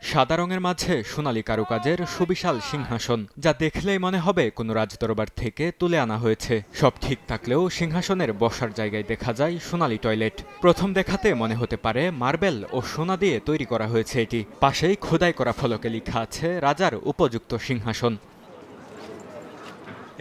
সাদা রঙের মাঝে সোনালী কারুকাজের সুবিশাল সিংহাসন, যা দেখলেই মনে হবে কোনো রাজদরবার থেকে তুলে আনা হয়েছে। সব ঠিক থাকলেও সিংহাসনের বসার জায়গায় দেখা যায় সোনালী টয়লেট। প্রথম দেখাতে মনে হতে পারে মার্বেল ও সোনা দিয়ে তৈরি করা হয়েছে এটি। পাশেই খোদাই করা ফলকে লেখা আছে রাজার উপযুক্ত সিংহাসন।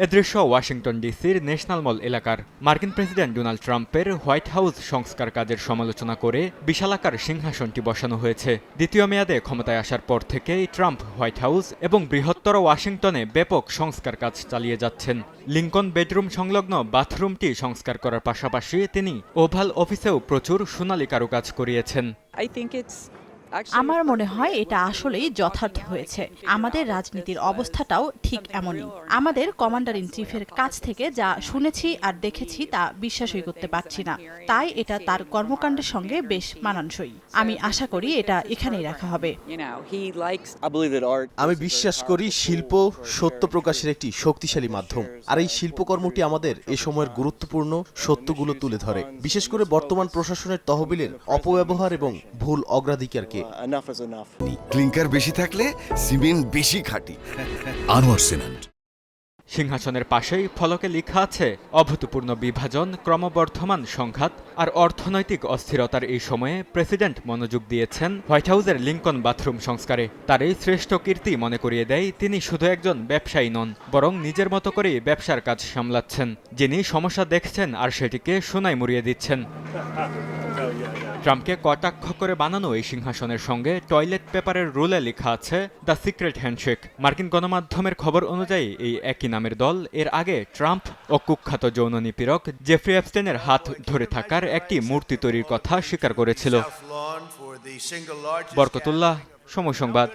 এ দৃশ্য ওয়াশিংটন ডিসির ন্যাশনাল মল এলাকার। মার্কিন প্রেসিডেন্ট ডোনাল্ড ট্রাম্পের হোয়াইট হাউস সংস্কার কাজের সমালোচনা করে বিশালাকার সিংহাসনটি বসানো হয়েছে। দ্বিতীয় মেয়াদে ক্ষমতায় আসার পর থেকেই ট্রাম্প হোয়াইট হাউস এবং বৃহত্তর ওয়াশিংটনে ব্যাপক সংস্কার কাজ চালিয়ে যাচ্ছেন। লিঙ্কন বেডরুম সংলগ্ন বাথরুমটি সংস্কার করার পাশাপাশি তিনি ওভাল অফিসেও প্রচুর সোনালী কারুকাজ করিয়েছেন। আমার মনে হয় এটা আসলেই যথার্থ হয়েছে। আমাদের রাজনীতির অবস্থাটাও ঠিক এমনই। আমাদের কমান্ডার ইন চিফের কাছ থেকে যা শুনেছি আর দেখেছি তা বিশ্বাসই করতে পারছি না। তাই এটা তার কর্মকাণ্ডের সঙ্গে বেশ মানানসই। আমি আশা করি এটা এখানেই রাখা হবে। আমি বিশ্বাস করি শিল্প সত্য প্রকাশের একটি শক্তিশালী মাধ্যম, আর এই শিল্পকর্মটি আমাদের এ সময়ের গুরুত্বপূর্ণ সত্যগুলো তুলে ধরে, বিশেষ করে বর্তমান প্রশাসনের তহবিলের অপব্যবহার এবং ভুল অগ্রাধিকারকে। ক্লিংকার বেশি থাকলে সিমেন্ট বেশি খাঁটি। আনোয়ার সিমেন্ট। সিংহাসনের পাশেই ফলকে লেখা আছে অভূতপূর্ণ বিভাজন, ক্রমবর্ধমান সংঘাত আর অর্থনৈতিক অস্থিরতার এই সময়ে প্রেসিডেন্ট মনোযোগ দিয়েছেন হোয়াইট হাউসের লিঙ্কন বাথরুম সংস্কারে। তার এই শ্রেষ্ঠ কীর্তি মনে করিয়ে দেয় তিনি শুধু একজন ব্যবসায়ী নন, বরং নিজের মতো করেই ব্যবসার কাজ সামলাচ্ছেন। যিনি সমস্যা দেখছেন আর সেটিকে সোনায় মুড়িয়ে দিচ্ছেন। ট্রাম্পকে কটাক্ষ করে বানানো এই সিংহাসনের সঙ্গে টয়লেট পেপারের রুলে লেখা আছে দ্য সিক্রেট হ্যান্ডশেক। মার্কিন গণমাধ্যমের খবর অনুযায়ী এই একই নামের দল এর আগে ট্রাম্প ও কুখ্যাত যৌন নিপীড়ক জেফ্রি এপস্টেইনের হাত ধরে থাকার একটি মূর্তি তৈরির কথা স্বীকার করেছিল। বরকতুল্লাহ, সময় সংবাদ।